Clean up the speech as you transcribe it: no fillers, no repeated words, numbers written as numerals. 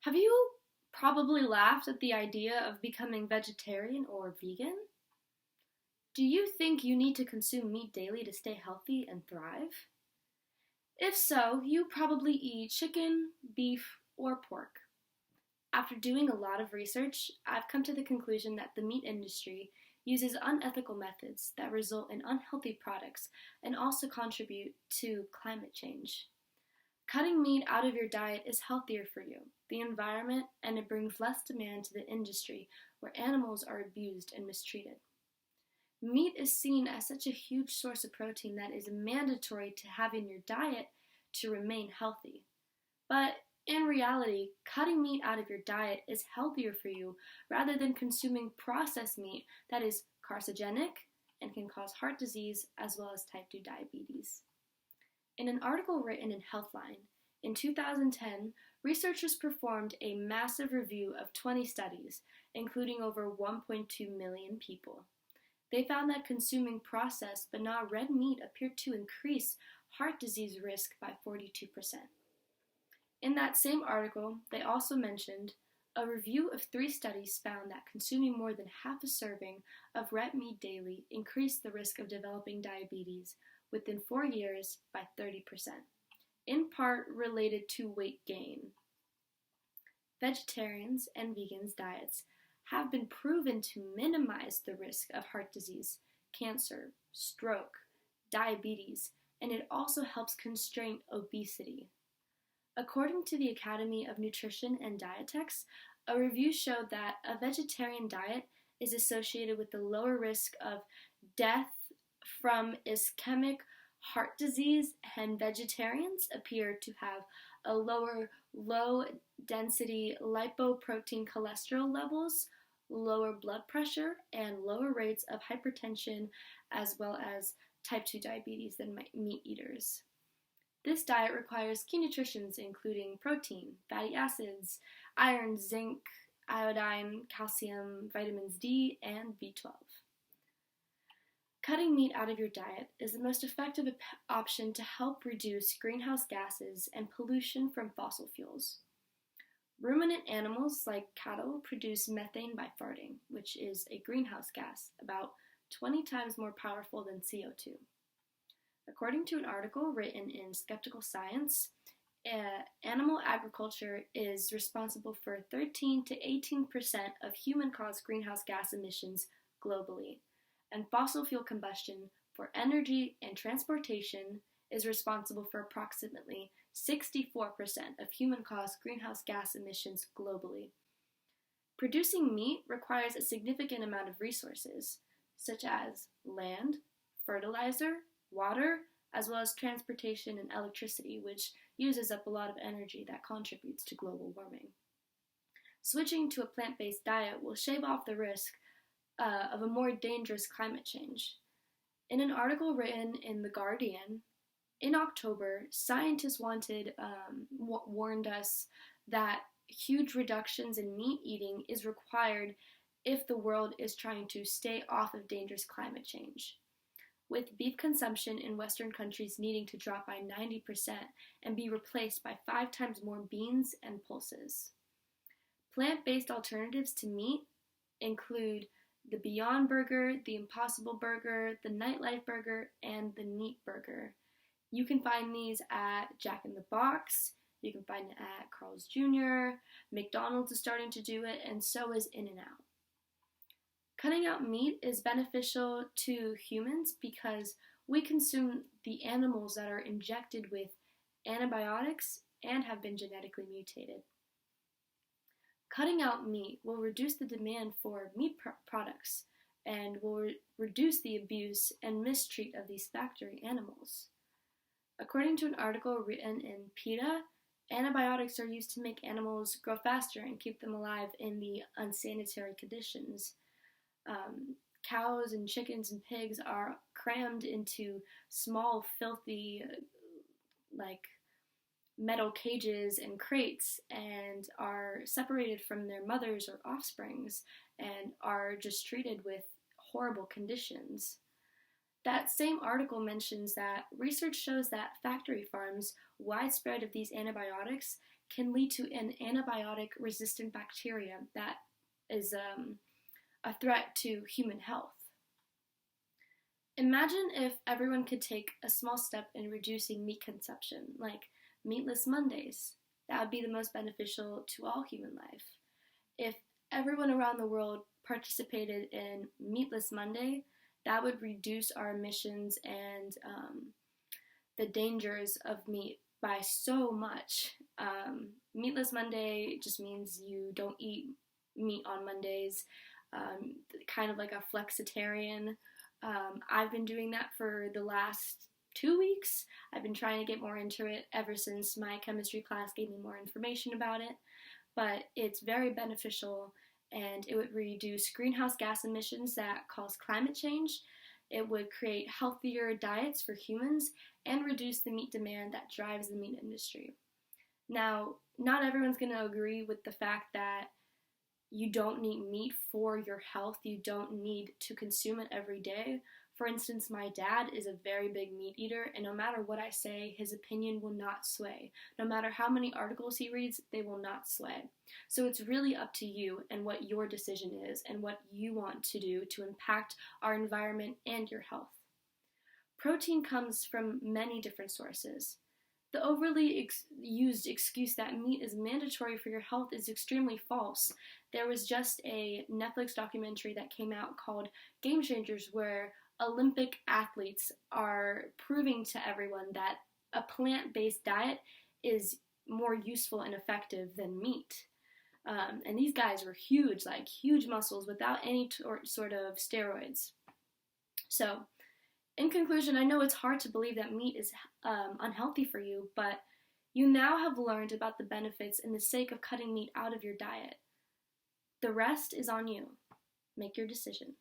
Have you probably laughed at the idea of becoming vegetarian or vegan? Do you think you need to consume meat daily to stay healthy and thrive? If so, you probably eat chicken, beef, or pork. After doing a lot of research, I've come to the conclusion that the meat industry uses unethical methods that result in unhealthy products and also contribute to climate change. Cutting meat out of your diet is healthier for you, the environment, and it brings less demand to the industry where animals are abused and mistreated. Meat is seen as such a huge source of protein that is mandatory to have in your diet to remain healthy. But in reality, cutting meat out of your diet is healthier for you rather than consuming processed meat that is carcinogenic and can cause heart disease as well as type 2 diabetes. In an article written in Healthline, in 2010, researchers performed a massive review of 20 studies, including over 1.2 million people. They found that consuming processed but not red meat appeared to increase heart disease risk by 42%. In that same article, they also mentioned a review of 3 studies found that consuming more than half a serving of red meat daily increased the risk of developing diabetes within 4 years by 30%, in part related to weight gain. Vegetarians and vegans' diets have been proven to minimize the risk of heart disease, cancer, stroke, diabetes, and it also helps constrain obesity. According to the Academy of Nutrition and Dietetics, a review showed that a vegetarian diet is associated with the lower risk of death from ischemic heart disease, and vegetarians appear to have a lower low-density lipoprotein cholesterol levels, lower blood pressure, and lower rates of hypertension as well as type 2 diabetes than meat eaters. This diet requires key nutrients including protein, fatty acids, iron, zinc, iodine, calcium, vitamins D, and B12. Cutting meat out of your diet is the most effective option to help reduce greenhouse gases and pollution from fossil fuels. Ruminant animals like cattle produce methane by farting, which is a greenhouse gas about 20 times more powerful than CO2. According to an article written in Skeptical Science, animal agriculture is responsible for 13 to 18% of human-caused greenhouse gas emissions globally, and fossil fuel combustion for energy and transportation is responsible for approximately 64% of human-caused greenhouse gas emissions globally. Producing meat requires a significant amount of resources, such as land, fertilizer, water, as well as transportation and electricity, which uses up a lot of energy that contributes to global warming. Switching to a plant-based diet will shave off the risk of a more dangerous climate change. In an article written in The Guardian, in October, scientists warned us that huge reductions in meat eating is required if the world is trying to stay off of dangerous climate change, with beef consumption in Western countries needing to drop by 90% and be replaced by 5 times more beans and pulses. Plant-based alternatives to meat include the Beyond Burger, the Impossible Burger, the Nightlife Burger, and the Neat Burger. You can find these at Jack in the Box, you can find it at Carl's Jr., McDonald's is starting to do it, and so is In-N-Out. Cutting out meat is beneficial to humans because we consume the animals that are injected with antibiotics and have been genetically mutated. Cutting out meat will reduce the demand for meat products and will reduce the abuse and mistreat of these factory animals. According to an article written in PETA, antibiotics are used to make animals grow faster and keep them alive in the unsanitary conditions. Cows and chickens and pigs are crammed into small, filthy, metal cages and crates and are separated from their mothers or offsprings and are just treated with horrible conditions. That same article mentions that research shows that factory farms' widespread of these antibiotics can lead to an antibiotic-resistant bacteria that is a threat to human health. Imagine if everyone could take a small step in reducing meat consumption, like meatless Mondays. That would be the most beneficial to all human life. If everyone around the world participated in Meatless Monday, that would reduce our emissions and the dangers of meat by so much. Meatless Monday just means you don't eat meat on Mondays, kind of like a flexitarian. I've been doing that for the last 2 weeks. I've been trying to get more into it ever since my chemistry class gave me more information about it. But it's very beneficial, and it would reduce greenhouse gas emissions that cause climate change. It would create healthier diets for humans and reduce the meat demand that drives the meat industry. Now, not everyone's going to agree with the fact that you don't need meat for your health. You don't need to consume it every day. For instance, my dad is a very big meat eater, and no matter what I say, his opinion will not sway. No matter how many articles he reads, they will not sway. So it's really up to you and what your decision is and what you want to do to impact our environment and your health. Protein comes from many different sources. The overly used excuse that meat is mandatory for your health is extremely false. There was just a Netflix documentary that came out called Game Changers, where Olympic athletes are proving to everyone that a plant-based diet is more useful and effective than meat. And these guys were huge, like huge muscles without any sort of steroids. So, in conclusion, I know it's hard to believe that meat is unhealthy for you, but you now have learned about the benefits in the sake of cutting meat out of your diet. The rest is on you. Make your decision.